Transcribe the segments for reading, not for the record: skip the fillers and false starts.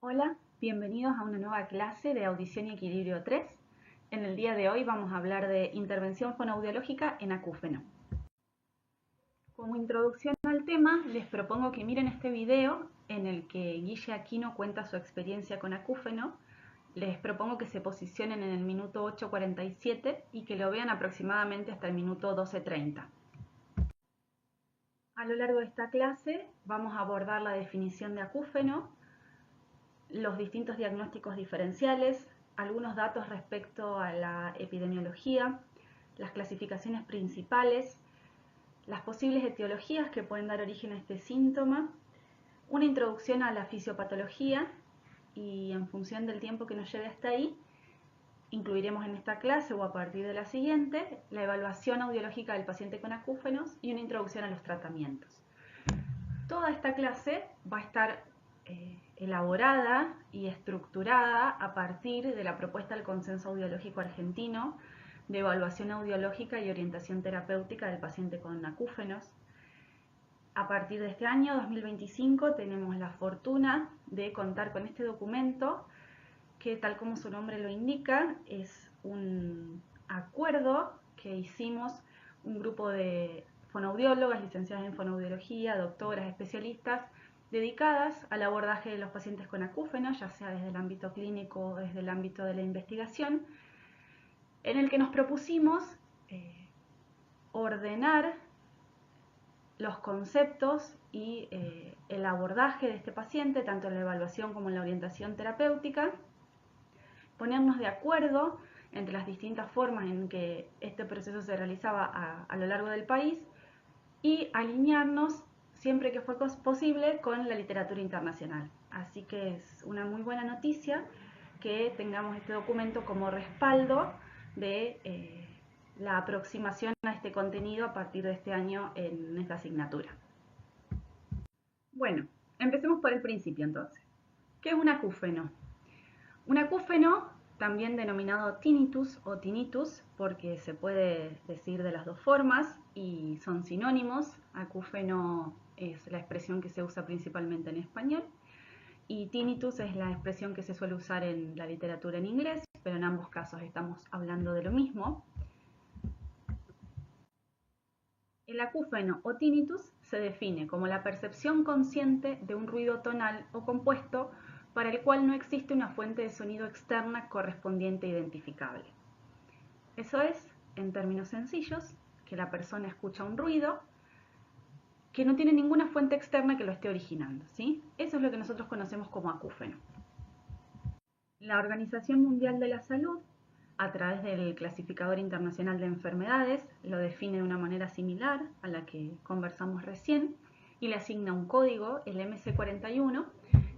Hola, bienvenidos a una nueva clase de Audición y Equilibrio 3. En el día de hoy vamos a hablar de intervención fonoaudiológica en acúfeno. Como introducción al tema, les propongo que miren este video en el que Guille Aquino cuenta su experiencia con acúfeno. Les propongo que se posicionen en el minuto 8:47 y que lo vean aproximadamente hasta el minuto 12:30. A lo largo de esta clase vamos a abordar la definición de acúfeno, los distintos diagnósticos diferenciales, algunos datos respecto a la epidemiología, las clasificaciones principales, las posibles etiologías que pueden dar origen a este síntoma, una introducción a la fisiopatología y en función del tiempo que nos lleve hasta ahí, incluiremos en esta clase o a partir de la siguiente la evaluación audiológica del paciente con acúfenos y una introducción a los tratamientos. Toda esta clase va a estar elaborada y estructurada a partir de la propuesta del Consenso Audiológico Argentino de evaluación audiológica y orientación terapéutica del paciente con acúfenos. A partir de este año 2025 tenemos la fortuna de contar con este documento que, tal como su nombre lo indica, es un acuerdo que hicimos un grupo de fonoaudiólogas, licenciadas en fonoaudiología, doctoras, especialistas, dedicadas al abordaje de los pacientes con acúfenos, ya sea desde el ámbito clínico o desde el ámbito de la investigación, en el que nos propusimos ordenar los conceptos y el abordaje de este paciente, tanto en la evaluación como en la orientación terapéutica, ponernos de acuerdo entre las distintas formas en que este proceso se realizaba a lo largo del país y alinearnos siempre que fue posible con la literatura internacional. Así que es una muy buena noticia que tengamos este documento como respaldo de la aproximación a este contenido a partir de este año en esta asignatura. Bueno, empecemos por el principio entonces. ¿Qué es un acúfeno? Un acúfeno, también denominado tinnitus o tinnitus, porque se puede decir de las dos formas y son sinónimos. Acúfeno es la expresión que se usa principalmente en español y tinnitus es la expresión que se suele usar en la literatura en inglés, pero en ambos casos estamos hablando de lo mismo. El acúfeno o tinnitus se define como la percepción consciente de un ruido tonal o compuesto para el cual no existe una fuente de sonido externa correspondiente e identificable. Eso es, en términos sencillos, que la persona escucha un ruido que no tiene ninguna fuente externa que lo esté originando, ¿sí? Eso es lo que nosotros conocemos como acúfeno. La Organización Mundial de la Salud, a través del Clasificador Internacional de Enfermedades, lo define de una manera similar a la que conversamos recién y le asigna un código, el MC41,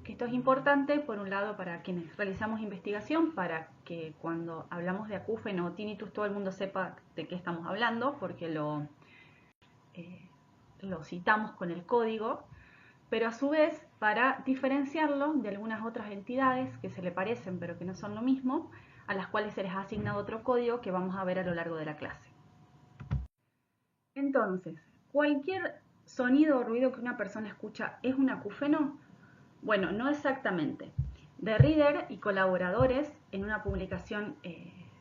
que esto es importante, por un lado, para quienes realizamos investigación, para que cuando hablamos de acúfeno o tinnitus todo el mundo sepa de qué estamos hablando, porque lo citamos con el código, pero a su vez para diferenciarlo de algunas otras entidades que se le parecen pero que no son lo mismo, a las cuales se les ha asignado otro código que vamos a ver a lo largo de la clase. Entonces, ¿cualquier sonido o ruido que una persona escucha es un acúfeno? Bueno, no exactamente. De Reader y colaboradores, en una publicación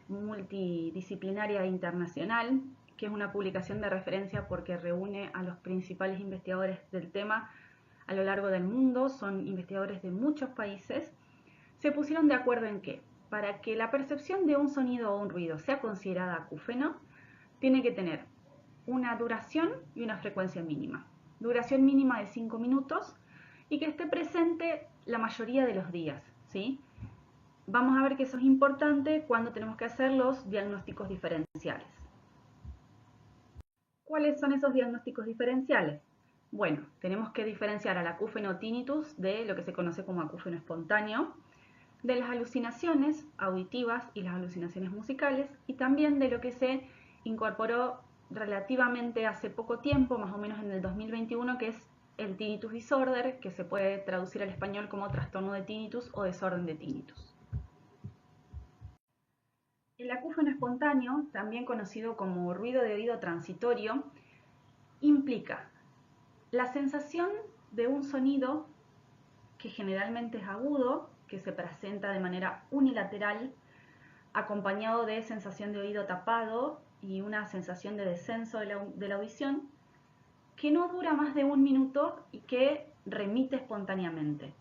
multidisciplinaria internacional, que es una publicación de referencia porque reúne a los principales investigadores del tema a lo largo del mundo, son investigadores de muchos países, se pusieron de acuerdo en que para que la percepción de un sonido o un ruido sea considerada acúfeno, tiene que tener una duración y una frecuencia mínima. Duración mínima de 5 minutos y que esté presente la mayoría de los días, ¿sí? Vamos a ver que eso es importante cuando tenemos que hacer los diagnósticos diferenciales. ¿Cuáles son esos diagnósticos diferenciales? Bueno, tenemos que diferenciar al acúfeno tinnitus de lo que se conoce como acúfeno espontáneo, de las alucinaciones auditivas y las alucinaciones musicales, y también de lo que se incorporó relativamente hace poco tiempo, más o menos en el 2021, que es el tinnitus disorder, que se puede traducir al español como trastorno de tinnitus o desorden de tinnitus. El acúfeno espontáneo, también conocido como ruido de oído transitorio, implica la sensación de un sonido que generalmente es agudo que se presenta de manera unilateral, acompañado de sensación de oído tapado y una sensación de descenso de la audición, que no dura más de 1 minuto y que remite espontáneamente.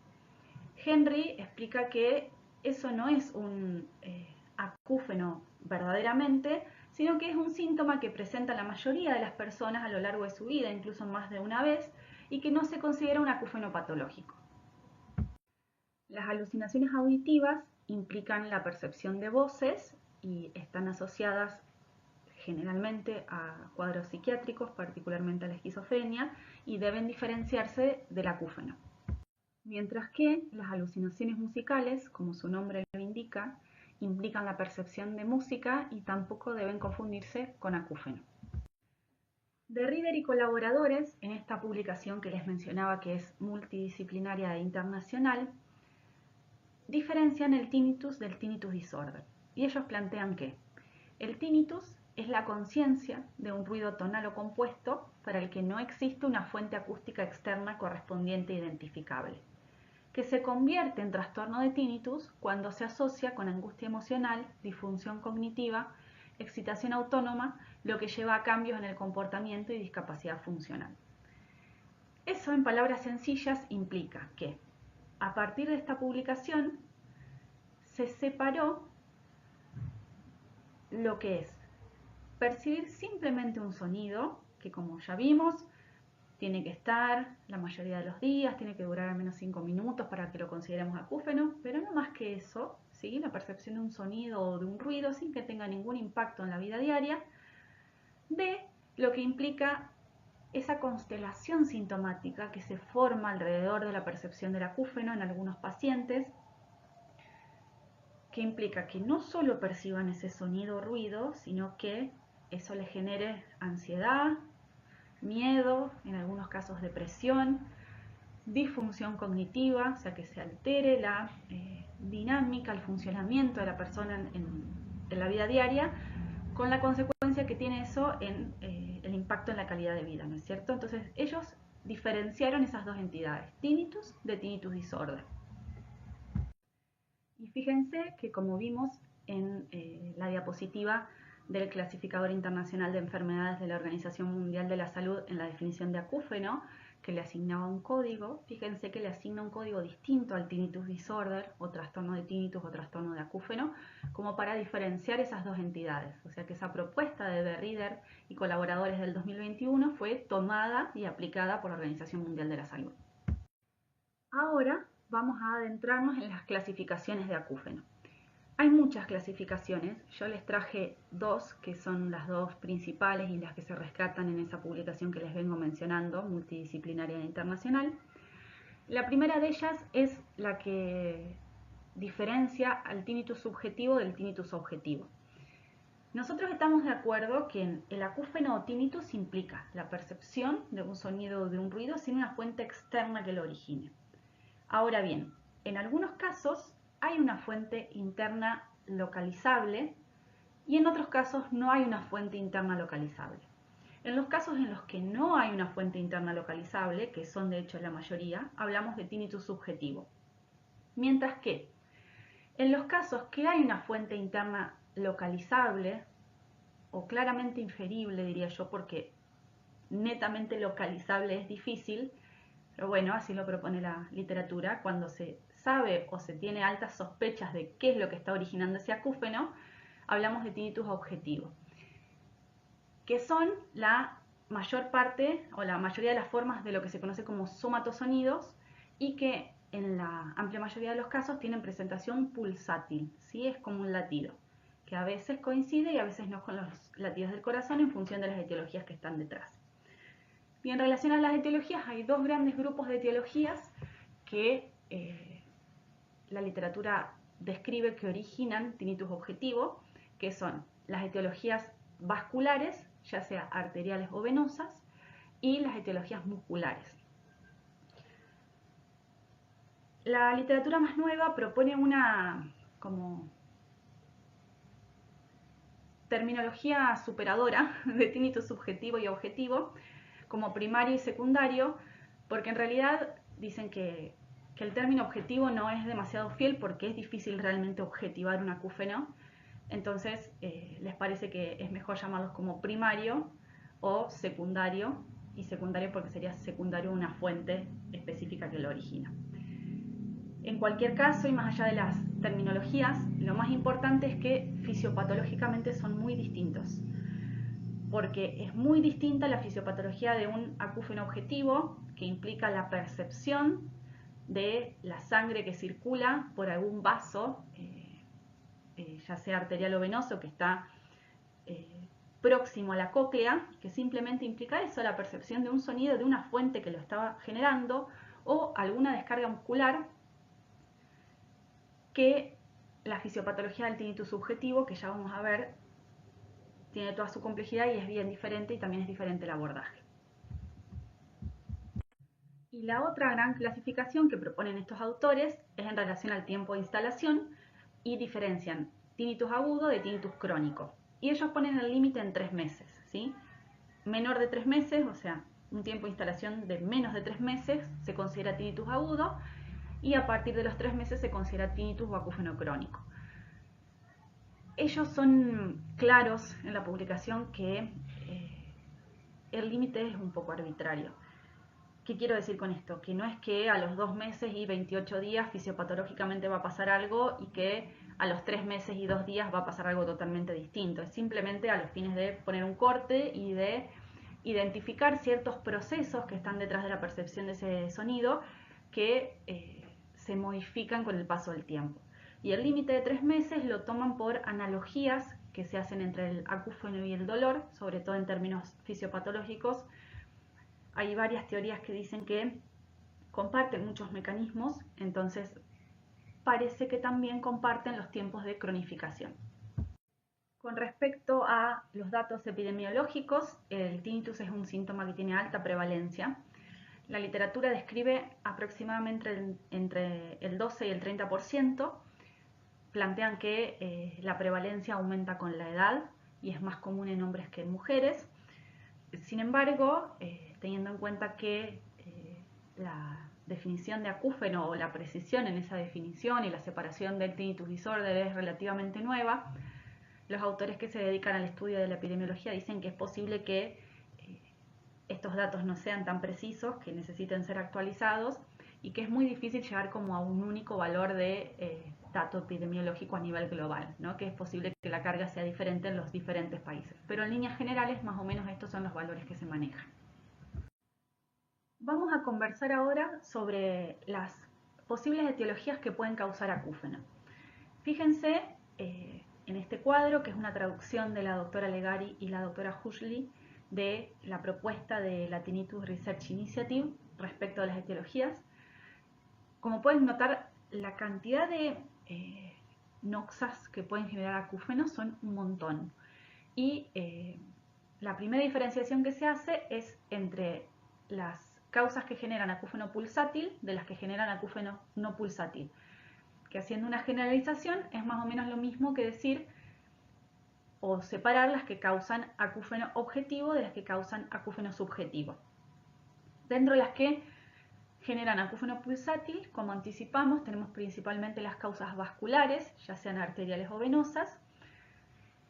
Henry explica que eso no es un acúfeno verdaderamente, sino que es un síntoma que presenta la mayoría de las personas a lo largo de su vida, incluso más de una vez, y que no se considera un acúfeno patológico. Las alucinaciones auditivas implican la percepción de voces y están asociadas generalmente a cuadros psiquiátricos, particularmente a la esquizofrenia, y deben diferenciarse del acúfeno. Mientras que las alucinaciones musicales, como su nombre lo indica, implican la percepción de música y tampoco deben confundirse con acúfeno. Derrida y colaboradores, en esta publicación que les mencionaba que es multidisciplinaria e internacional, diferencian el tinnitus del tinnitus disorder. Y ellos plantean que el tinnitus es la conciencia de un ruido tonal o compuesto para el que no existe una fuente acústica externa correspondiente e identificable, que se convierte en trastorno de tinnitus cuando se asocia con angustia emocional, disfunción cognitiva, excitación autónoma, lo que lleva a cambios en el comportamiento y discapacidad funcional. Eso, en palabras sencillas, implica que a partir de esta publicación se separó lo que es percibir simplemente un sonido, que como ya vimos, tiene que estar la mayoría de los días, tiene que durar al menos 5 minutos para que lo consideremos acúfeno, pero no más que eso, ¿sí? La percepción de un sonido o de un ruido sin que tenga ningún impacto en la vida diaria, de lo que implica esa constelación sintomática que se forma alrededor de la percepción del acúfeno en algunos pacientes, que implica que no solo perciban ese sonido o ruido, sino que eso les genere ansiedad, miedo, en algunos casos depresión, disfunción cognitiva, o sea que se altere la dinámica, el funcionamiento de la persona en la vida diaria, con la consecuencia que tiene eso en el impacto en la calidad de vida, ¿no es cierto? Entonces ellos diferenciaron esas dos entidades, tinnitus de tinnitus disorder. Y fíjense que como vimos en la diapositiva del Clasificador Internacional de Enfermedades de la Organización Mundial de la Salud en la definición de acúfeno, que le asignaba un código, fíjense que le asigna un código distinto al tinnitus disorder o trastorno de tinnitus o trastorno de acúfeno, como para diferenciar esas dos entidades. O sea que esa propuesta de Derrida y colaboradores del 2021 fue tomada y aplicada por la Organización Mundial de la Salud. Ahora vamos a adentrarnos en las clasificaciones de acúfeno. Hay muchas clasificaciones, yo les traje dos que son las dos principales y las que se rescatan en esa publicación que les vengo mencionando, multidisciplinaria e internacional. La primera de ellas es la que diferencia al tinnitus subjetivo del tinnitus objetivo. Nosotros estamos de acuerdo que el acúfeno o tinnitus implica la percepción de un sonido o de un ruido sin una fuente externa que lo origine. Ahora bien, en algunos casos hay una fuente interna localizable y en otros casos no hay una fuente interna localizable. En los casos en los que no hay una fuente interna localizable, que son de hecho la mayoría, hablamos de tinnitus subjetivo. Mientras que en los casos que hay una fuente interna localizable, o claramente inferible diría yo, porque netamente localizable es difícil, pero bueno, así lo propone la literatura, cuando se sabe o se tiene altas sospechas de qué es lo que está originando ese acúfeno, hablamos de tinnitus objetivo, que son la mayor parte o la mayoría de las formas de lo que se conoce como somatosonidos y que en la amplia mayoría de los casos tienen presentación pulsátil, ¿sí? Es como un latido, que a veces coincide y a veces no con los latidos del corazón en función de las etiologías que están detrás. Y en relación a las etiologías, hay dos grandes grupos de etiologías que la literatura describe que originan tinnitus objetivo, que son las etiologías vasculares, ya sea arteriales o venosas, y las etiologías musculares. La literatura más nueva propone una como terminología superadora de tinnitus subjetivo y objetivo, como primario y secundario, porque en realidad dicen que que el término objetivo no es demasiado fiel porque es difícil realmente objetivar un acúfeno. Entonces les parece que es mejor llamarlos como primario o secundario, y secundario porque sería secundario una fuente específica que lo origina. En cualquier caso, y más allá de las terminologías, lo más importante es que fisiopatológicamente son muy distintos, porque es muy distinta la fisiopatología de un acúfeno objetivo, que implica la percepción de la sangre que circula por algún vaso, ya sea arterial o venoso, que está próximo a la cóclea, que simplemente implica eso, la percepción de un sonido de una fuente que lo estaba generando, o alguna descarga muscular, que la fisiopatología del tinnitus subjetivo, que ya vamos a ver, tiene toda su complejidad y es bien diferente, y también es diferente el abordaje. Y la otra gran clasificación que proponen estos autores es en relación al tiempo de instalación, y diferencian tinnitus agudo de tinnitus crónico. Y ellos ponen el límite en 3 meses, ¿sí? Menor de 3 meses, o sea, un tiempo de instalación de menos de 3 meses, se considera tinnitus agudo, y a partir de los 3 meses se considera tinnitus o acúfeno crónico. Ellos son claros en la publicación que el límite es un poco arbitrario. ¿Qué quiero decir con esto? Que no es que a los 2 meses y 28 días fisiopatológicamente va a pasar algo y que a los 3 meses y 2 días va a pasar algo totalmente distinto. Es simplemente a los fines de poner un corte y de identificar ciertos procesos que están detrás de la percepción de ese sonido que se modifican con el paso del tiempo. Y el límite de 3 meses lo toman por analogías que se hacen entre el acúfeno y el dolor, sobre todo en términos fisiopatológicos. Hay varias teorías que dicen que comparten muchos mecanismos, entonces parece que también comparten los tiempos de cronificación. Con respecto a los datos epidemiológicos, el tinnitus es un síntoma que tiene alta prevalencia. La literatura describe aproximadamente entre el 12 y el 30%. Plantean que la prevalencia aumenta con la edad y es más común en hombres que en mujeres. Sin embargo, teniendo en cuenta que la definición de acúfeno o la precisión en esa definición y la separación del tinnitus disorder es relativamente nueva, los autores que se dedican al estudio de la epidemiología dicen que es posible que estos datos no sean tan precisos, que necesiten ser actualizados, y que es muy difícil llegar como a un único valor de dato epidemiológico a nivel global, ¿no? Que es posible que la carga sea diferente en los diferentes países. Pero en líneas generales, más o menos estos son los valores que se manejan. Vamos a conversar ahora sobre las posibles etiologías que pueden causar acúfeno. Fíjense en este cuadro, que es una traducción de la doctora Legari y la doctora Huxley de la propuesta de la Tinnitus Research Initiative respecto a las etiologías. Como pueden notar, la cantidad de noxas que pueden generar acúfenos son un montón. Y la primera diferenciación que se hace es entre las causas que generan acúfeno pulsátil de las que generan acúfeno no pulsátil, que haciendo una generalización es más o menos lo mismo que decir o separar las que causan acúfeno objetivo de las que causan acúfeno subjetivo. Dentro de las que generan acúfeno pulsátil, como anticipamos, tenemos principalmente las causas vasculares, ya sean arteriales o venosas,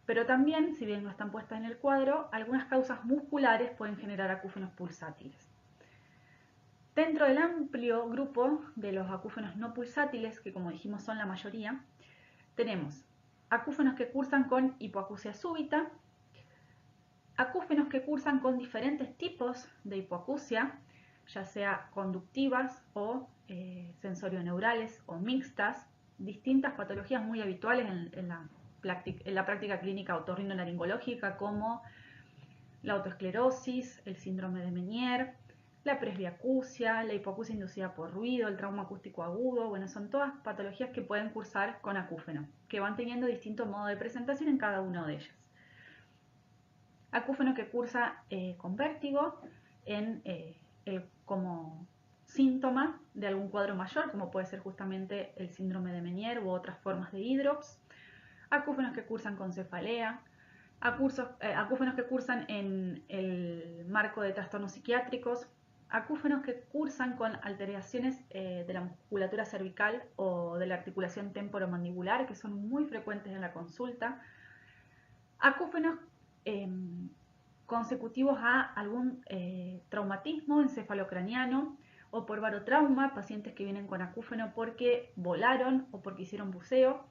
pero también, si bien no están puestas en el cuadro, algunas causas musculares pueden generar acúfenos pulsátiles. Dentro del amplio grupo de los acúfenos no pulsátiles, que como dijimos son la mayoría, tenemos acúfenos que cursan con hipoacusia súbita, acúfenos que cursan con diferentes tipos de hipoacusia, ya sea conductivas o sensorioneurales o mixtas, distintas patologías muy habituales en la práctica clínica otorrinolaringológica, como la autoesclerosis, el síndrome de Meniere, la presbiacusia, la hipoacusia inducida por ruido, el trauma acústico agudo. Bueno, son todas patologías que pueden cursar con acúfeno, que van teniendo distintos modos de presentación en cada una de ellas. Acúfeno que cursa con vértigo como síntoma de algún cuadro mayor, como puede ser justamente el síndrome de Meniere u otras formas de hidrops. Acúfenos que cursan con cefalea, acúfenos que cursan en el marco de trastornos psiquiátricos, acúfenos que cursan con alteraciones de la musculatura cervical o de la articulación temporomandibular, que son muy frecuentes en la consulta. Acúfenos consecutivos a algún traumatismo encefalocraniano o por barotrauma, pacientes que vienen con acúfeno porque volaron o porque hicieron buceo.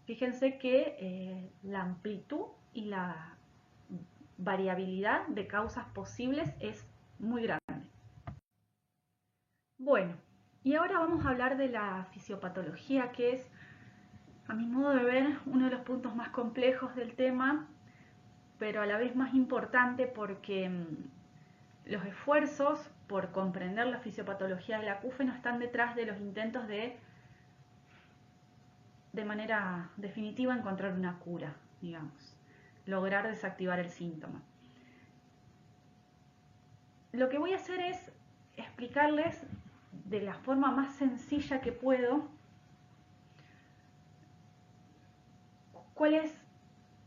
Fíjense que la amplitud y la variabilidad de causas posibles es muy grande. Bueno, y ahora vamos a hablar de la fisiopatología, que es, a mi modo de ver, uno de los puntos más complejos del tema, pero a la vez más importante porque los esfuerzos por comprender la fisiopatología del acúfeno están detrás de los intentos de manera definitiva encontrar una cura, digamos, lograr desactivar el síntoma. Lo que voy a hacer es explicarles de la forma más sencilla que puedo cuál es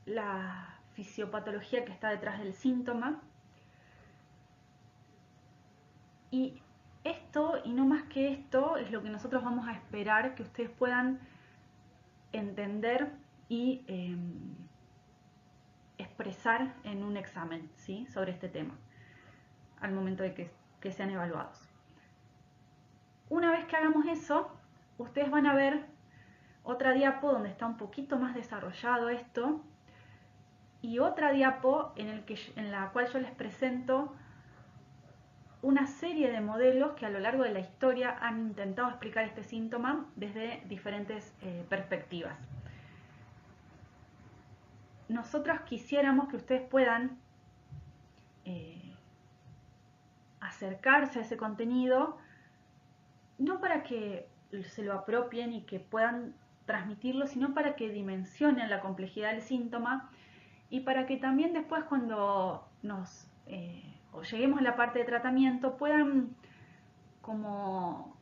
la fisiopatología que está detrás del síntoma. Y esto, y no más que esto, es lo que nosotros vamos a esperar que ustedes puedan entender y expresar en un examen, ¿sí?, sobre este tema, al momento de que sean evaluados. Una vez que hagamos eso, ustedes van a ver otra diapo donde está un poquito más desarrollado esto, y otra diapo en la cual yo les presento una serie de modelos que a lo largo de la historia han intentado explicar este síntoma desde diferentes perspectivas. Nosotros quisiéramos que ustedes puedan acercarse a ese contenido, no para que se lo apropien y que puedan transmitirlo, sino para que dimensionen la complejidad del síntoma y para que también después, cuando o lleguemos a la parte de tratamiento, puedan como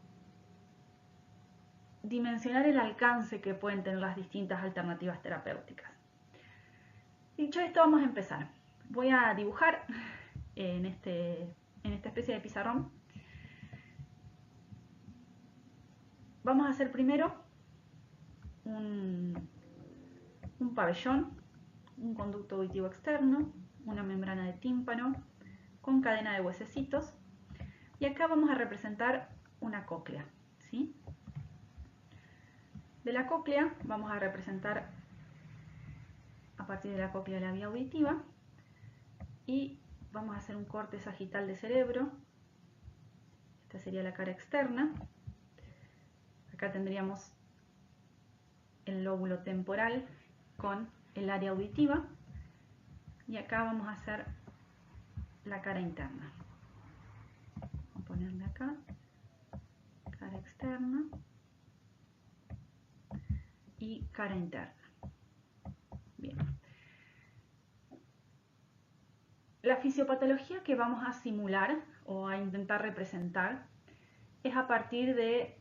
dimensionar el alcance que pueden tener las distintas alternativas terapéuticas. Dicho esto, vamos a empezar. Voy a dibujar en esta especie de pizarrón. Vamos a hacer primero un pabellón, un conducto auditivo externo, una membrana de tímpano con cadena de huesecitos, y acá vamos a representar una cóclea, ¿sí? De la cóclea vamos a representar, a partir de la cóclea, la vía auditiva, y vamos a hacer un corte sagital de cerebro. Esta sería la cara externa. Acá tendríamos el lóbulo temporal con el área auditiva, y acá vamos a hacer la cara interna. Vamos a ponerle acá cara externa y cara interna. Bien. La fisiopatología que vamos a simular o a intentar representar es a partir de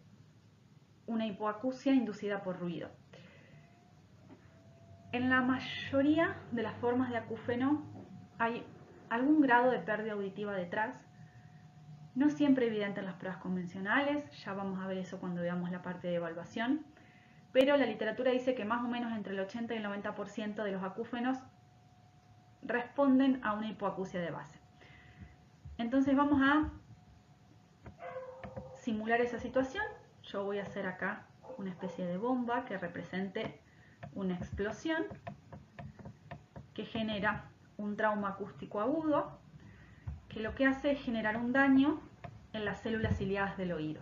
una hipoacusia inducida por ruido. En la mayoría de las formas de acúfeno hay algún grado de pérdida auditiva detrás, no siempre evidente en las pruebas convencionales, ya vamos a ver eso cuando veamos la parte de evaluación, pero la literatura dice que más o menos entre el 80 y el 90% de los acúfenos responden a una hipoacusia de base. Entonces vamos a simular esa situación. Yo voy a hacer acá una especie de bomba que represente una explosión que genera un trauma acústico agudo, que lo que hace es generar un daño en las células ciliadas del oído.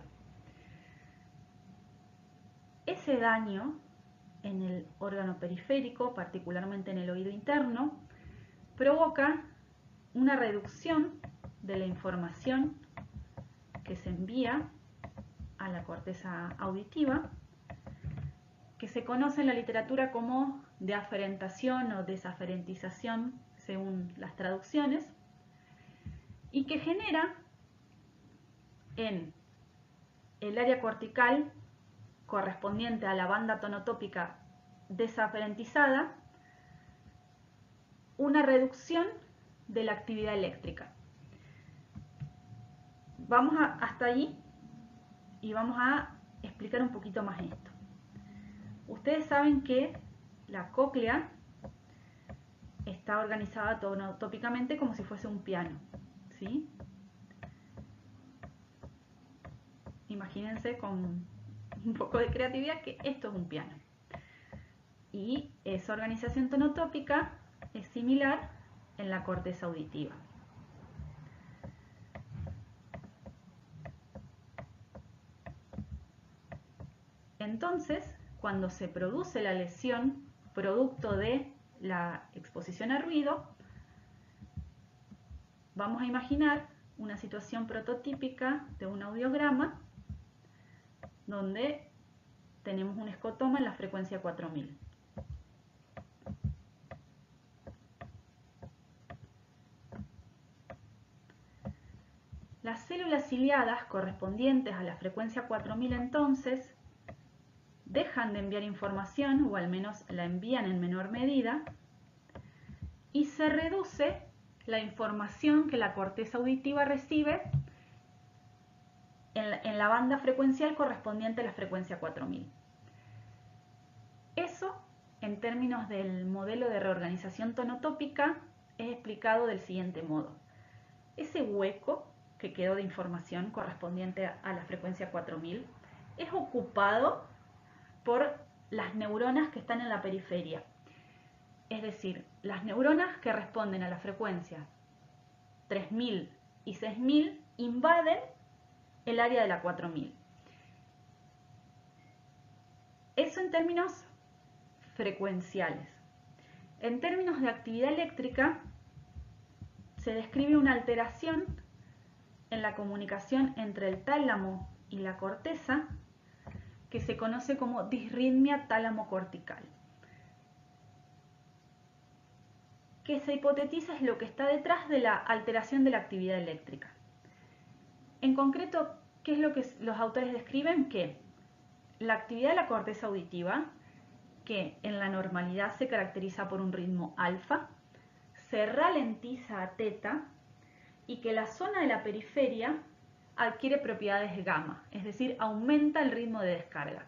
Ese daño en el órgano periférico, particularmente en el oído interno, provoca una reducción de la información que se envía a la corteza auditiva, que se conoce en la literatura como deaferentación o desaferentización, según las traducciones, y que genera en el área cortical correspondiente a la banda tonotópica desaferentizada una reducción de la actividad eléctrica. vamos hasta ahí y vamos a explicar un poquito más esto. Ustedes saben que la cóclea está organizada tonotópicamente como si fuese un piano, ¿sí? Imagínense con un poco de creatividad que esto es un piano. Y esa organización tonotópica es similar en la corteza auditiva. Entonces, cuando se produce la lesión producto de la exposición a ruido, vamos a imaginar una situación prototípica de un audiograma donde tenemos un escotoma en la frecuencia 4000. Las células ciliadas correspondientes a la frecuencia 4000 entonces dejan de enviar información, o al menos la envían en menor medida, y se reduce la información que la corteza auditiva recibe en la banda frecuencial correspondiente a la frecuencia 4000. Eso, en términos del modelo de reorganización tonotópica, es explicado del siguiente modo. Ese hueco que quedó de información correspondiente a la frecuencia 4000 es ocupado por las neuronas que están en la periferia. Es decir, las neuronas que responden a la frecuencia 3000 y 6000 invaden el área de la 4000. Eso en términos frecuenciales. En términos de actividad eléctrica, se describe una alteración en la comunicación entre el tálamo y la corteza que se conoce como disritmia tálamo-cortical. Que se hipotetiza es lo que está detrás de la alteración de la actividad eléctrica. En concreto, ¿qué es lo que los autores describen? Que la actividad de la corteza auditiva, que en la normalidad se caracteriza por un ritmo alfa, se ralentiza a teta y que la zona de la periferia adquiere propiedades gamma, es decir, aumenta el ritmo de descarga.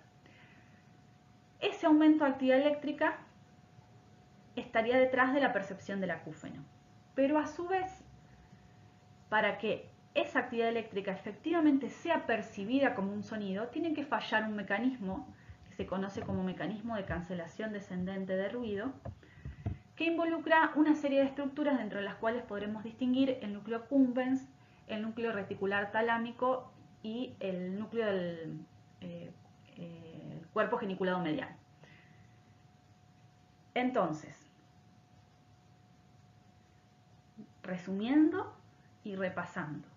Ese aumento de actividad eléctrica estaría detrás de la percepción del acúfeno. Pero a su vez, para que esa actividad eléctrica efectivamente sea percibida como un sonido, tiene que fallar un mecanismo que se conoce como mecanismo de cancelación descendente de ruido, que involucra una serie de estructuras dentro de las cuales podremos distinguir el núcleo accumbens, el núcleo reticular talámico y el núcleo del cuerpo geniculado medial. Entonces, resumiendo y repasando,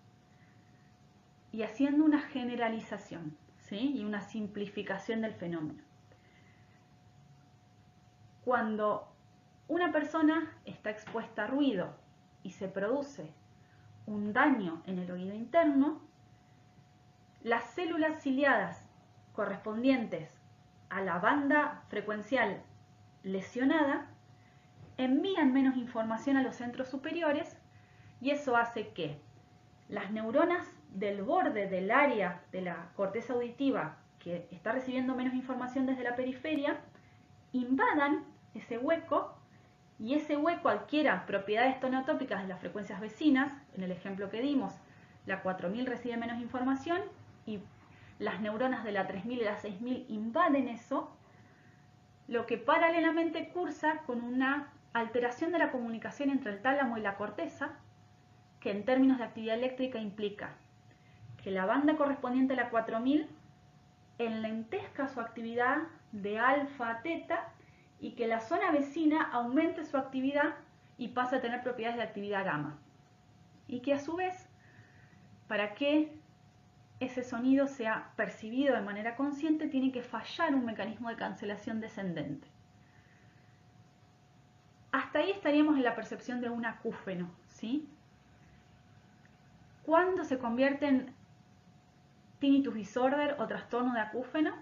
y haciendo una generalización, ¿sí? Y una simplificación del fenómeno. Cuando una persona está expuesta a ruido y se produce un daño en el oído interno, las células ciliadas correspondientes a la banda frecuencial lesionada envían menos información a los centros superiores y eso hace que las neuronas del borde del área de la corteza auditiva que está recibiendo menos información desde la periferia invadan ese hueco y ese hueco adquiera propiedades tonotópicas de las frecuencias vecinas. En el ejemplo que dimos, la 4000 recibe menos información y las neuronas de la 3000 y la 6000 invaden eso, lo que paralelamente cursa con una alteración de la comunicación entre el tálamo y la corteza, que en términos de actividad eléctrica implica que la banda correspondiente a la 4000 enlentezca su actividad de alfa a teta y que la zona vecina aumente su actividad y pase a tener propiedades de actividad gamma. Y que a su vez, para que ese sonido sea percibido de manera consciente, tiene que fallar un mecanismo de cancelación descendente. Hasta ahí estaríamos en la percepción de un acúfeno, ¿sí? ¿Cuándo se convierte en tinnitus disorder o trastorno de acúfeno?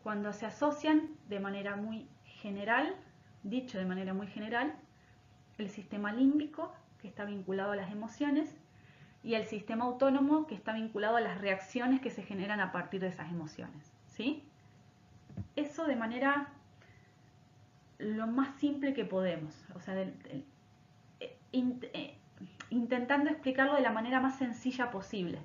Cuando se asocian de manera muy general, dicho de manera muy general, el sistema límbico, que está vinculado a las emociones, y el sistema autónomo, que está vinculado a las reacciones que se generan a partir de esas emociones, ¿sí? Eso de manera lo más simple que podemos, o sea, intentando explicarlo de la manera más sencilla posible.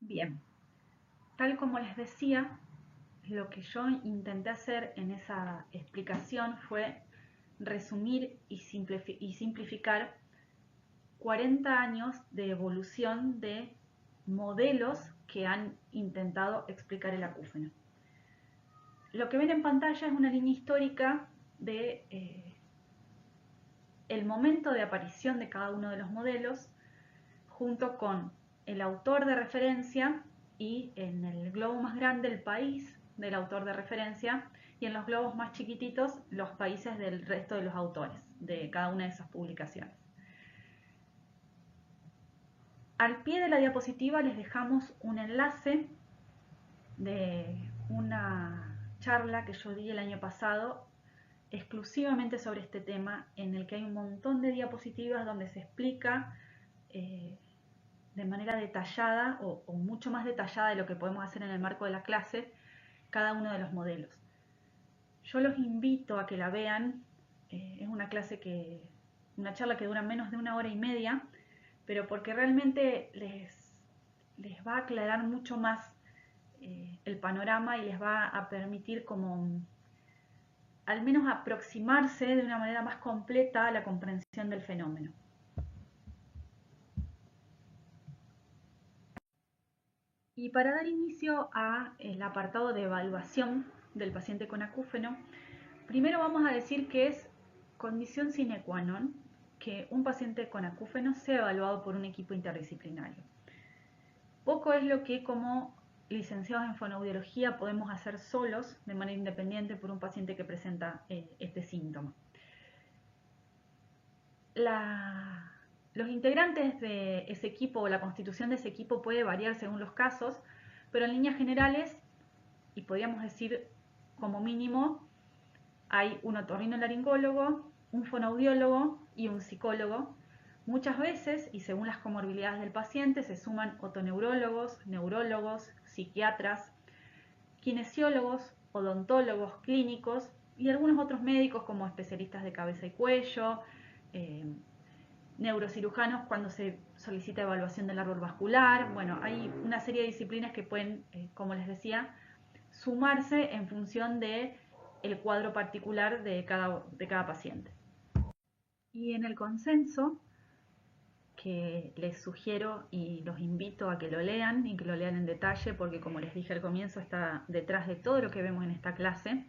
Bien, tal como les decía, lo que yo intenté hacer en esa explicación fue resumir y simplificar 40 años de evolución de modelos que han intentado explicar el acúfeno. Lo que ven en pantalla es una línea histórica de el momento de aparición de cada uno de los modelos, junto con el autor de referencia y en el globo más grande el país del autor de referencia y en los globos más chiquititos los países del resto de los autores de cada una de esas publicaciones. Al pie de la diapositiva les dejamos un enlace de una charla que yo di el año pasado exclusivamente sobre este tema, en el que hay un montón de diapositivas donde se explica de manera detallada o mucho más detallada de lo que podemos hacer en el marco de la clase cada uno de los modelos. Yo los invito a que la vean, es una charla que dura menos de 1 hora y media, pero porque realmente les va a aclarar mucho más el panorama y les va a permitir como al menos aproximarse de una manera más completa a la comprensión del fenómeno. Y para dar inicio al apartado de evaluación del paciente con acúfeno, primero vamos a decir que es condición sine qua non que un paciente con acúfeno sea evaluado por un equipo interdisciplinario. Poco es lo que como licenciados en fonoaudiología podemos hacer solos de manera independiente por un paciente que presenta este síntoma. Los integrantes de ese equipo o la constitución de ese equipo puede variar según los casos, pero en líneas generales, y podríamos decir como mínimo, hay un otorrinolaringólogo, un fonoaudiólogo y un psicólogo. Muchas veces, y según las comorbilidades del paciente, se suman otoneurólogos, neurólogos, psiquiatras, kinesiólogos, odontólogos clínicos y algunos otros médicos como especialistas de cabeza y cuello, neurocirujanos cuando se solicita evaluación del árbol vascular. Bueno, hay una serie de disciplinas que pueden, como les decía, sumarse en función de el cuadro particular de cada paciente. Y en el consenso, que les sugiero y los invito a que lo lean y que lo lean en detalle, porque como les dije al comienzo, está detrás de todo lo que vemos en esta clase.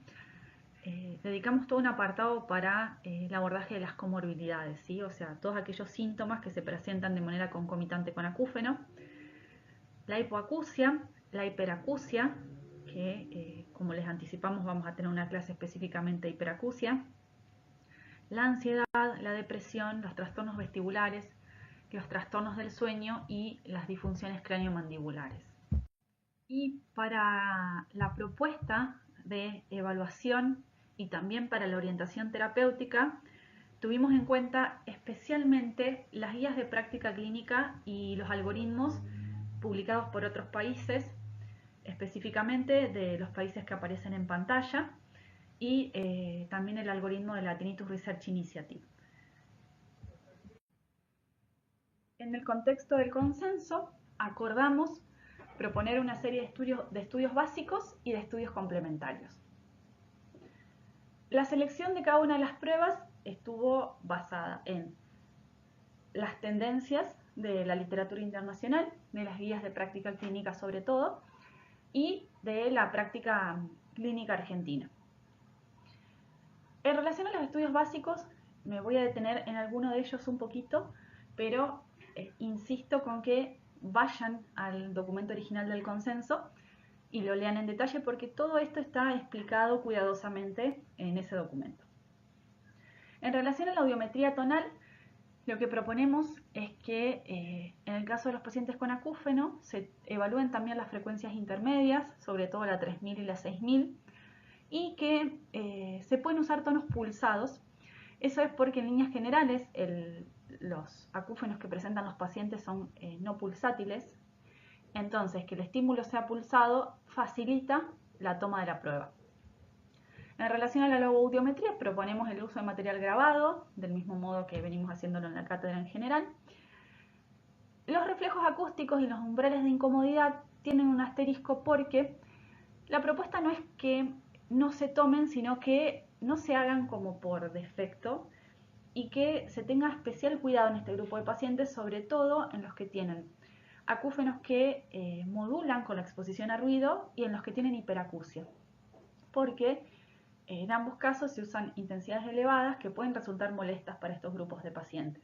Dedicamos todo un apartado para el abordaje de las comorbilidades, ¿sí? O sea, todos aquellos síntomas que se presentan de manera concomitante con acúfeno, la hipoacusia, la hiperacusia, que como les anticipamos vamos a tener una clase específicamente de hiperacusia, la ansiedad, la depresión, los trastornos vestibulares, los trastornos del sueño y las disfunciones craniomandibulares. Y para la propuesta de evaluación y también para la orientación terapéutica, tuvimos en cuenta especialmente las guías de práctica clínica y los algoritmos publicados por otros países, específicamente de los países que aparecen en pantalla, y también el algoritmo de la Tinnitus Research Initiative. En el contexto del consenso, acordamos proponer una serie de estudios básicos y de estudios complementarios. La selección de cada una de las pruebas estuvo basada en las tendencias de la literatura internacional, de las guías de práctica clínica sobre todo, y de la práctica clínica argentina. En relación a los estudios básicos, me voy a detener en alguno de ellos un poquito, pero insisto con que vayan al documento original del consenso y lo lean en detalle porque todo esto está explicado cuidadosamente en ese documento. En relación a la audiometría tonal, lo que proponemos es que en el caso de los pacientes con acúfeno se evalúen también las frecuencias intermedias, sobre todo la 3000 y la 6000, y que se pueden usar tonos pulsados. Eso es porque en líneas generales los acúfenos que presentan los pacientes son no pulsátiles, entonces que el estímulo sea pulsado facilita la toma de la prueba. En relación a la logoaudiometría proponemos el uso de material grabado, del mismo modo que venimos haciéndolo en la cátedra en general. Los reflejos acústicos y los umbrales de incomodidad tienen un asterisco porque la propuesta no es que no se tomen, sino que no se hagan como por defecto y que se tenga especial cuidado en este grupo de pacientes, sobre todo en los que tienen acúfenos que modulan con la exposición a ruido y en los que tienen hiperacusia, porque en ambos casos se usan intensidades elevadas que pueden resultar molestas para estos grupos de pacientes.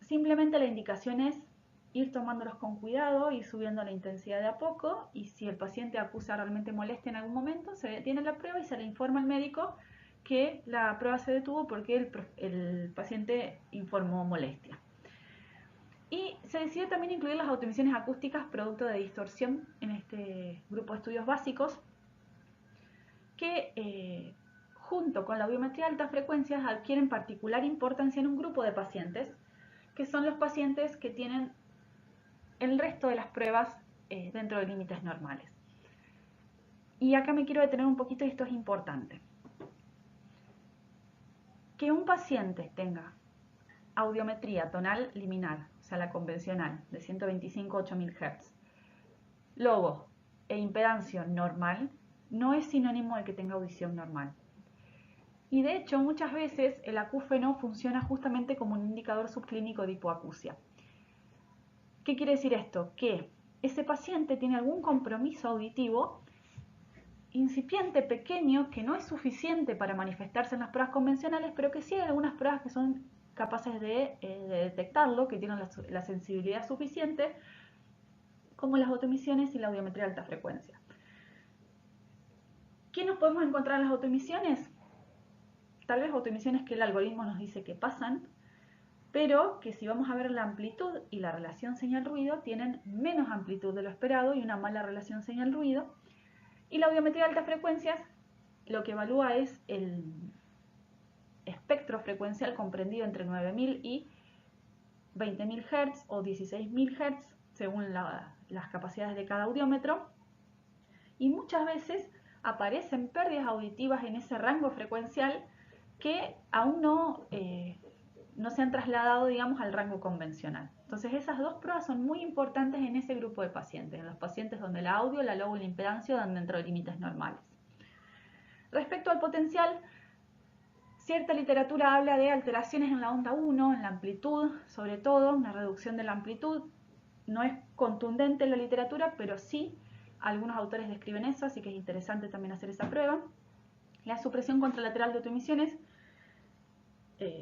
Simplemente la indicación es ir tomándolos con cuidado, ir subiendo la intensidad de a poco, y si el paciente acusa realmente molestia en algún momento, se detiene la prueba y se le informa al médico que la prueba se detuvo porque el paciente informó molestia. Y se decidió también incluir las autoemisiones acústicas producto de distorsión en este grupo de estudios básicos, que junto con la audiometría de altas frecuencias adquieren particular importancia en un grupo de pacientes, que son los pacientes que tienen el resto de las pruebas dentro de límites normales. Y acá me quiero detener un poquito y esto es importante. Que un paciente tenga audiometría tonal liminar, o sea la convencional, de 125 a 8000 Hz, logo e impedancia normal, no es sinónimo de que tenga audición normal. Y de hecho muchas veces el acúfeno funciona justamente como un indicador subclínico de hipoacusia. ¿Qué quiere decir esto? Que ese paciente tiene algún compromiso auditivo incipiente, pequeño, que no es suficiente para manifestarse en las pruebas convencionales, pero que sí hay algunas pruebas que son capaces de detectarlo, que tienen la sensibilidad suficiente, como las autoemisiones y la audiometría de alta frecuencia. ¿Qué nos podemos encontrar en las autoemisiones? Tal vez autoemisiones que el algoritmo nos dice que pasan, pero que si vamos a ver la amplitud y la relación señal-ruido, tienen menos amplitud de lo esperado y una mala relación señal-ruido. Y la audiometría de altas frecuencias lo que evalúa es el espectro frecuencial comprendido entre 9000 y 20000 Hz o 16000 Hz, según las capacidades de cada audiómetro. Y muchas veces aparecen pérdidas auditivas en ese rango frecuencial que aún no se han trasladado, digamos, al rango convencional. Entonces esas dos pruebas son muy importantes en ese grupo de pacientes, en los pacientes donde el audio, la logo y la impedancia dan dentro de límites normales. Respecto al potencial, cierta literatura habla de alteraciones en la onda 1, en la amplitud, sobre todo, una reducción de la amplitud. No es contundente la literatura, pero sí algunos autores describen eso, así que es interesante también hacer esa prueba. La supresión contralateral de autoemisiones.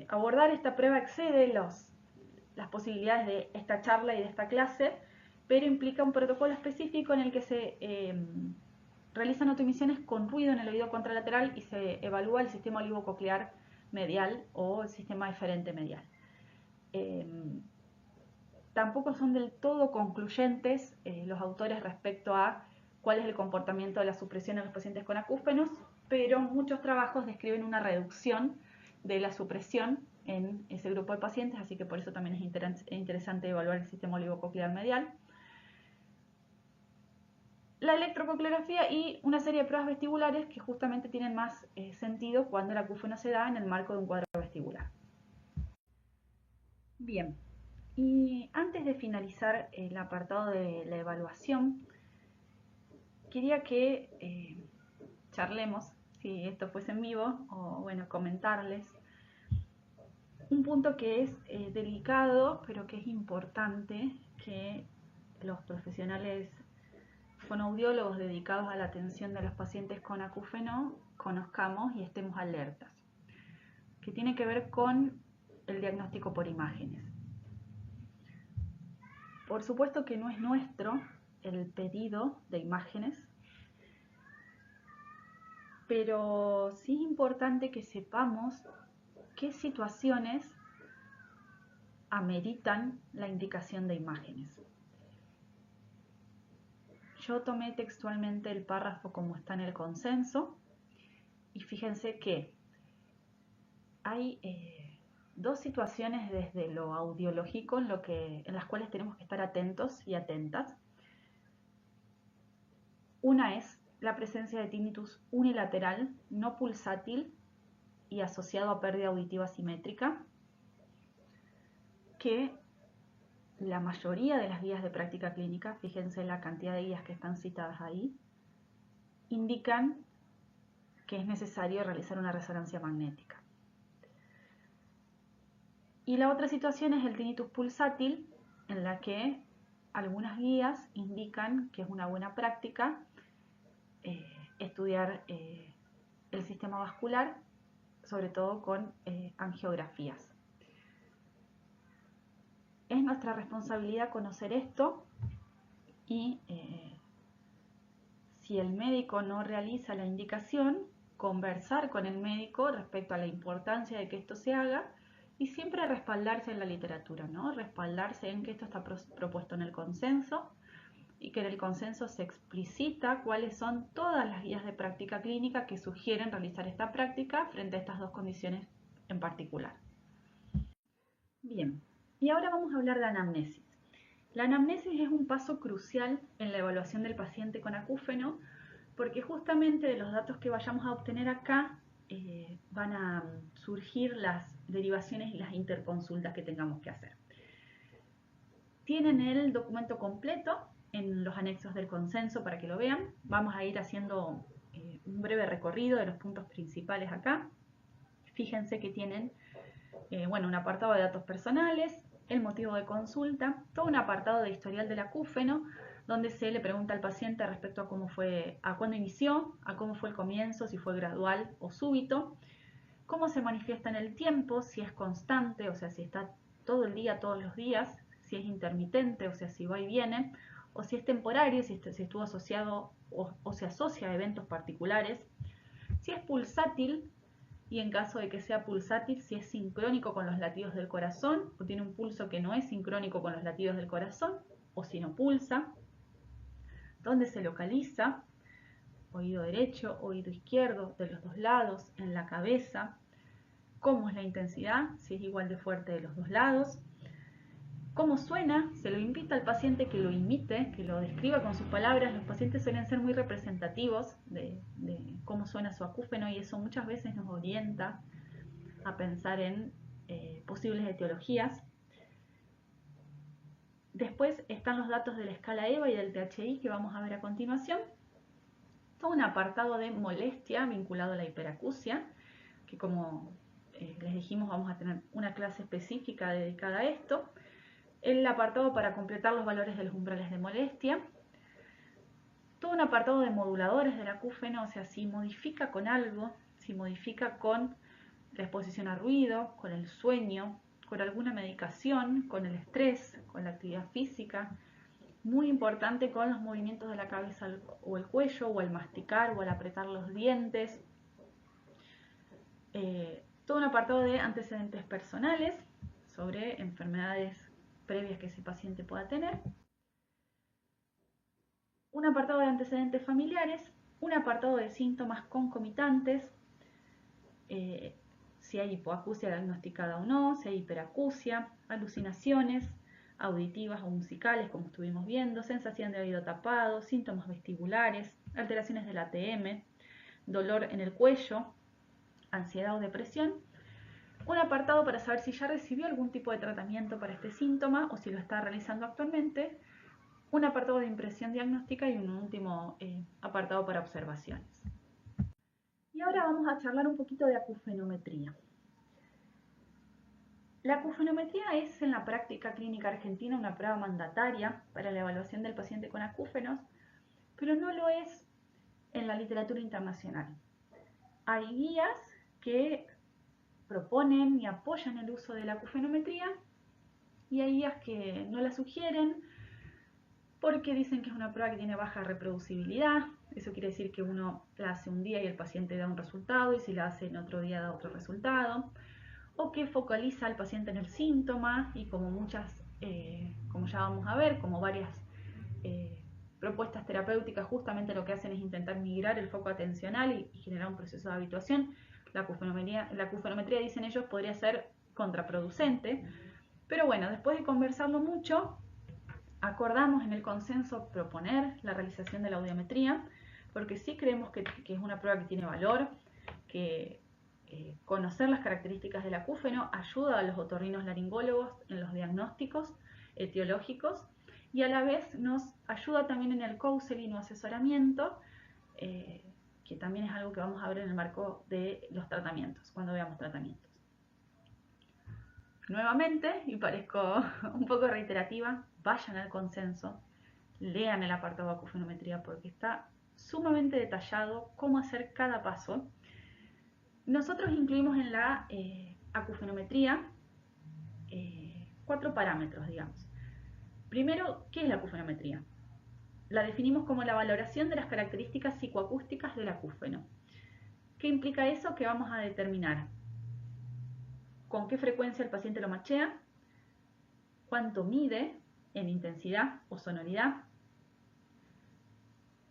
Abordar esta prueba excede las posibilidades de esta charla y de esta clase, pero implica un protocolo específico en el que se realizan autoemisiones con ruido en el oído contralateral y se evalúa el sistema olivococlear medial o el sistema eferente medial. Tampoco son del todo concluyentes los autores respecto a cuál es el comportamiento de la supresión en los pacientes con acúfenos, pero muchos trabajos describen una reducción de la supresión en ese grupo de pacientes, así que por eso también es interesante evaluar el sistema olivococlear medial. La electroconclografía y una serie de pruebas vestibulares que justamente tienen más sentido cuando el acúfeno se da en el marco de un cuadro vestibular. Bien, y antes de finalizar el apartado de la evaluación, quería que charlemos, si esto fuese en vivo, o bueno, comentarles un punto que es delicado, pero que es importante que los profesionales fonoaudiólogos dedicados a la atención de los pacientes con acúfeno conozcamos y estemos alertas, que tiene que ver con el diagnóstico por imágenes. Por supuesto que no es nuestro el pedido de imágenes, pero sí es importante que sepamos qué situaciones ameritan la indicación de imágenes. Yo tomé textualmente el párrafo como está en el consenso y fíjense que hay dos situaciones desde lo audiológico en las cuales tenemos que estar atentos y atentas. Una es la presencia de tinnitus unilateral, no pulsátil y asociado a pérdida auditiva simétrica, que la mayoría de las guías de práctica clínica, fíjense la cantidad de guías que están citadas ahí, indican que es necesario realizar una resonancia magnética. Y la otra situación es el tinnitus pulsátil, en la que algunas guías indican que es una buena práctica estudiar el sistema vascular, sobre todo con angiografías. Es nuestra responsabilidad conocer esto y si el médico no realiza la indicación, conversar con el médico respecto a la importancia de que esto se haga y siempre respaldarse en la literatura, ¿no? Respaldarse en que esto está propuesto en el consenso y que en el consenso se explicita cuáles son todas las guías de práctica clínica que sugieren realizar esta práctica frente a estas dos condiciones en particular. Bien, y ahora vamos a hablar de anamnesis. La anamnesis es un paso crucial en la evaluación del paciente con acúfeno porque justamente de los datos que vayamos a obtener acá van a surgir las derivaciones y las interconsultas que tengamos que hacer. Tienen el documento completo en los anexos del consenso para que lo vean. Vamos a ir haciendo un breve recorrido de los puntos principales acá. Fíjense que tienen un apartado de datos personales, el motivo de consulta, todo un apartado de historial del acúfeno, donde se le pregunta al paciente respecto a cuándo inició, a cómo fue el comienzo, si fue gradual o súbito, cómo se manifiesta en el tiempo, si es constante, o sea, si está todo el día, todos los días, si es intermitente, o sea, si va y viene, o si es temporario, si estuvo asociado o se asocia a eventos particulares, si es pulsátil, y en caso de que sea pulsátil, si es sincrónico con los latidos del corazón, o tiene un pulso que no es sincrónico con los latidos del corazón, o si no pulsa, dónde se localiza, oído derecho, oído izquierdo, de los dos lados, en la cabeza, cómo es la intensidad, si es igual de fuerte de los dos lados, cómo suena, se lo invita al paciente que lo imite, que lo describa con sus palabras. Los pacientes suelen ser muy representativos de cómo suena su acúfeno y eso muchas veces nos orienta a pensar en posibles etiologías. Después están los datos de la escala EVA y del THI que vamos a ver a continuación. Todo un apartado de molestia vinculado a la hiperacusia, que como les dijimos vamos a tener una clase específica dedicada a esto. El apartado para completar los valores de los umbrales de molestia. Todo un apartado de moduladores del acúfeno, o sea, si modifica con algo, si modifica con la exposición a ruido, con el sueño, con alguna medicación, con el estrés, con la actividad física. Muy importante con los movimientos de la cabeza o el cuello, o al masticar, o al apretar los dientes. Todo un apartado de antecedentes personales sobre enfermedades previas que ese paciente pueda tener. Un apartado de antecedentes familiares, un apartado de síntomas concomitantes, si hay hipoacusia diagnosticada o no, si hay hiperacusia, alucinaciones auditivas o musicales, como estuvimos viendo, sensación de oído tapado, síntomas vestibulares, alteraciones del ATM, dolor en el cuello, ansiedad o depresión. Un apartado para saber si ya recibió algún tipo de tratamiento para este síntoma o si lo está realizando actualmente. Un apartado de impresión diagnóstica y un último apartado para observaciones. Y ahora vamos a charlar un poquito de acufenometría. La acufenometría es en la práctica clínica argentina una prueba mandataria para la evaluación del paciente con acúfenos, pero no lo es en la literatura internacional. Hay guías que proponen y apoyan el uso de la acufenometría y hay guías que no la sugieren porque dicen que es una prueba que tiene baja reproducibilidad. Eso quiere decir que uno la hace un día y el paciente da un resultado y si la hace en otro día da otro resultado, o que focaliza al paciente en el síntoma y como como ya vamos a ver, como varias propuestas terapéuticas justamente lo que hacen es intentar migrar el foco atencional y generar un proceso de habituación. La acufenometría, dicen ellos, podría ser contraproducente, pero bueno, después de conversarlo mucho, acordamos en el consenso proponer la realización de la audiometría, porque sí creemos que es una prueba que tiene valor, que conocer las características del acúfeno ayuda a los otorrinolaringólogos en los diagnósticos, etiológicos, y a la vez nos ayuda también en el counseling o asesoramiento, que también es algo que vamos a ver en el marco de los tratamientos, cuando veamos tratamientos. Nuevamente, y parezco un poco reiterativa, vayan al consenso, lean el apartado de acufenometría porque está sumamente detallado cómo hacer cada paso. Nosotros incluimos en la acufenometría 4 parámetros, digamos. Primero, ¿qué es la acufenometría? La definimos como la valoración de las características psicoacústicas del acúfeno. ¿Qué implica eso? Que vamos a determinar con qué frecuencia el paciente lo machea, cuánto mide en intensidad o sonoridad,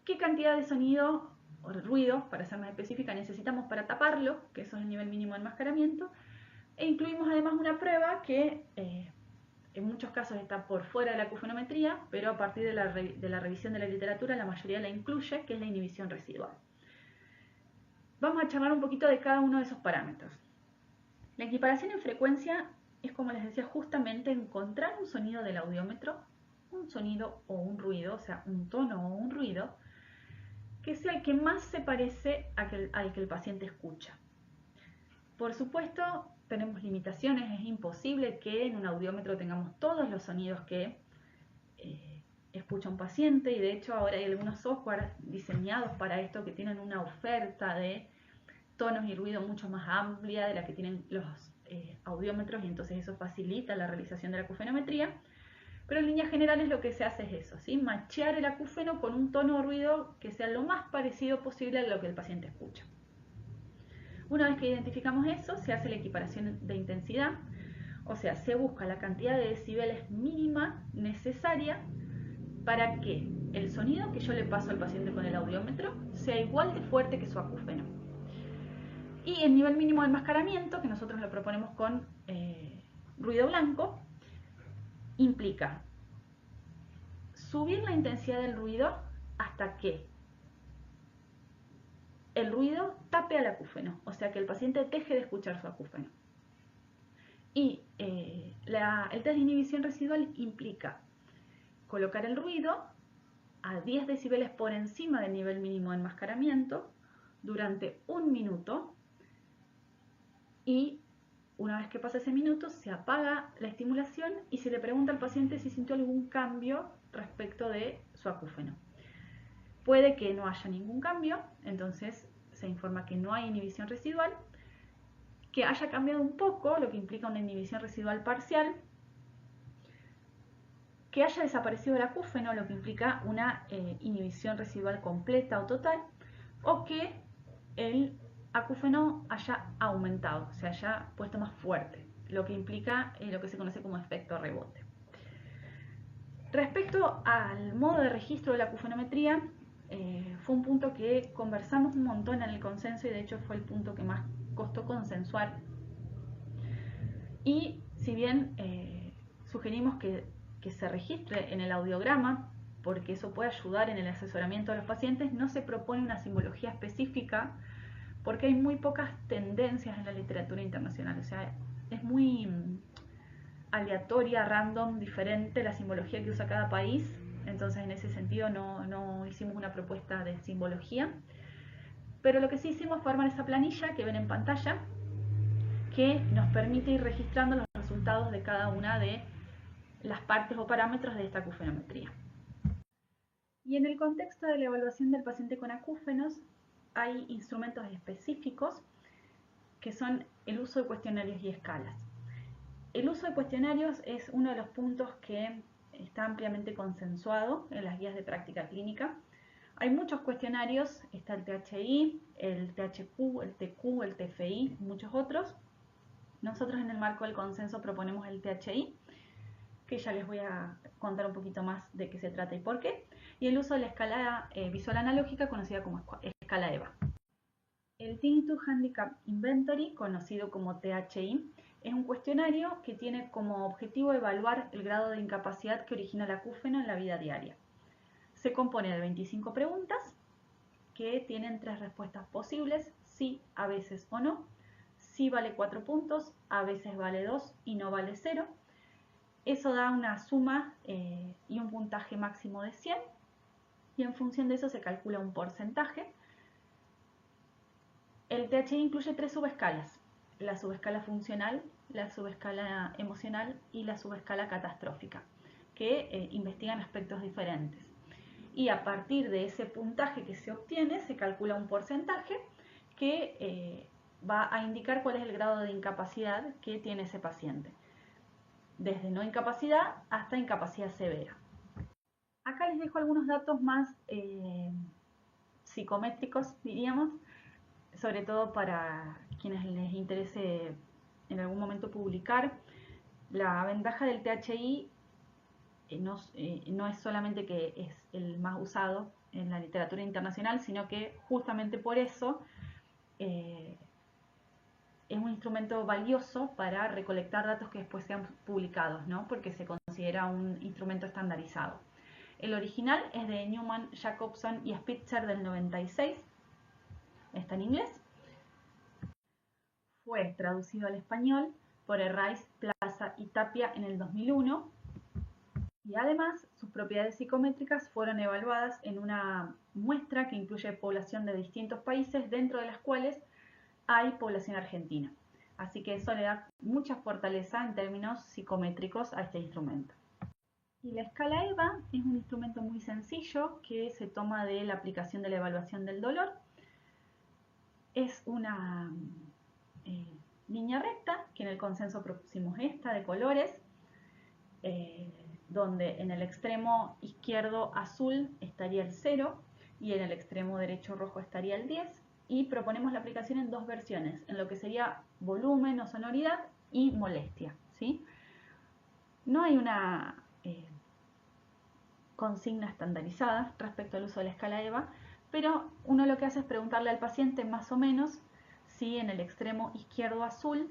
qué cantidad de sonido o ruido, para ser más específica, necesitamos para taparlo, que eso es el nivel mínimo de enmascaramiento, e incluimos además una prueba que en muchos casos está por fuera de la acufenometría, pero a partir de la revisión de la literatura la mayoría la incluye, que es la inhibición residual. Vamos a charlar un poquito de cada uno de esos parámetros. La equiparación en frecuencia es, como les decía, justamente encontrar un sonido del audiómetro, un sonido o un ruido, o sea, un tono o un ruido, que sea el que más se parece al que el paciente escucha. Por supuesto, tenemos limitaciones, es imposible que en un audiómetro tengamos todos los sonidos que escucha un paciente, y de hecho ahora hay algunos software diseñados para esto que tienen una oferta de tonos y ruido mucho más amplia de la que tienen los audiómetros, y entonces eso facilita la realización de la acufenometría. Pero en líneas generales lo que se hace es eso, ¿sí? Machear el acúfeno con un tono de ruido que sea lo más parecido posible a lo que el paciente escucha. Una vez que identificamos eso, se hace la equiparación de intensidad, o sea, se busca la cantidad de decibeles mínima necesaria para que el sonido que yo le paso al paciente con el audiómetro sea igual de fuerte que su acúfeno. Y el nivel mínimo de enmascaramiento, que nosotros lo proponemos con ruido blanco, implica subir la intensidad del ruido hasta que el ruido tape al acúfeno, o sea que el paciente deje de escuchar su acúfeno. Y el test de inhibición residual implica colocar el ruido a 10 decibeles por encima del nivel mínimo de enmascaramiento durante 1 minuto, y una vez que pasa ese minuto se apaga la estimulación y se le pregunta al paciente si sintió algún cambio respecto de su acúfeno. Puede que no haya ningún cambio, entonces se informa que no hay inhibición residual, que haya cambiado un poco, lo que implica una inhibición residual parcial, que haya desaparecido el acúfeno, lo que implica una inhibición residual completa o total, o que el acúfeno haya aumentado, se haya puesto más fuerte, lo que implica lo que se conoce como efecto rebote. Respecto al modo de registro de la acufenometría, fue un punto que conversamos un montón en el consenso, y de hecho fue el punto que más costó consensuar. Y si bien sugerimos que se registre en el audiograma, porque eso puede ayudar en el asesoramiento de los pacientes, no se propone una simbología específica porque hay muy pocas tendencias en la literatura internacional, o sea, es muy aleatoria, random, diferente la simbología que usa cada país, entonces en ese sentido no hicimos una propuesta de simbología, pero lo que sí hicimos fue armar esa planilla que ven en pantalla, que nos permite ir registrando los resultados de cada una de las partes o parámetros de esta acufenometría. Y en el contexto de la evaluación del paciente con acúfenos, hay instrumentos específicos que son el uso de cuestionarios y escalas. El uso de cuestionarios es uno de los puntos que está ampliamente consensuado en las guías de práctica clínica. Hay muchos cuestionarios, está el THI, el THQ, el TQ, el TFI, muchos otros. Nosotros en el marco del consenso proponemos el THI, que ya les voy a contar un poquito más de qué se trata y por qué, y el uso de la escala visual analógica conocida como escala EVA. El Tinnitus Handicap Inventory, conocido como THI, es un cuestionario que tiene como objetivo evaluar el grado de incapacidad que origina el acúfeno en la vida diaria. Se compone de 25 preguntas que tienen 3 respuestas posibles: sí, a veces o no. Sí vale 4 puntos, a veces vale 2 y no vale 0. Eso da una suma y un puntaje máximo de 100, y en función de eso se calcula un porcentaje. El THI incluye 3 subescalas: la subescala funcional, la subescala emocional y la subescala catastrófica, que investigan aspectos diferentes. Y a partir de ese puntaje que se obtiene, se calcula un porcentaje que va a indicar cuál es el grado de incapacidad que tiene ese paciente, desde no incapacidad hasta incapacidad severa. Acá les dejo algunos datos más psicométricos, diríamos, sobre todo para quienes les interese en algún momento publicar. La ventaja del THI no es solamente que es el más usado en la literatura internacional, sino que justamente por eso es un instrumento valioso para recolectar datos que después sean publicados, ¿no? Porque se considera un instrumento estandarizado. El original es de Newman, Jacobson y Spitzer del 96, está en inglés. Fue traducido al español por Herraiz, Plaza y Tapia en el 2001, y además sus propiedades psicométricas fueron evaluadas en una muestra que incluye población de distintos países, dentro de las cuales hay población argentina. Así que eso le da mucha fortaleza en términos psicométricos a este instrumento. Y la escala EVA es un instrumento muy sencillo que se toma de la aplicación de la evaluación del dolor. Es una línea recta, que en el consenso propusimos esta de colores, donde en el extremo izquierdo azul estaría el 0 y en el extremo derecho rojo estaría el 10, y proponemos la aplicación en dos versiones, en lo que sería volumen o sonoridad y molestia, ¿sí? No hay una consigna estandarizada respecto al uso de la escala EVA, pero uno lo que hace es preguntarle al paciente más o menos si en el extremo izquierdo azul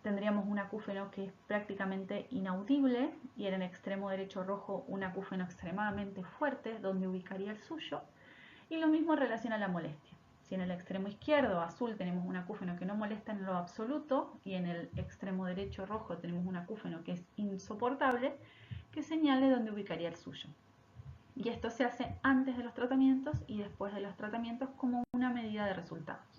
tendríamos un acúfeno que es prácticamente inaudible, y en el extremo derecho rojo un acúfeno extremadamente fuerte, donde ubicaría el suyo. Y lo mismo en relación a la molestia. Si en el extremo izquierdo azul tenemos un acúfeno que no molesta en lo absoluto, y en el extremo derecho rojo tenemos un acúfeno que es insoportable, que señale dónde ubicaría el suyo. Y esto se hace antes de los tratamientos y después de los tratamientos como una medida de resultados.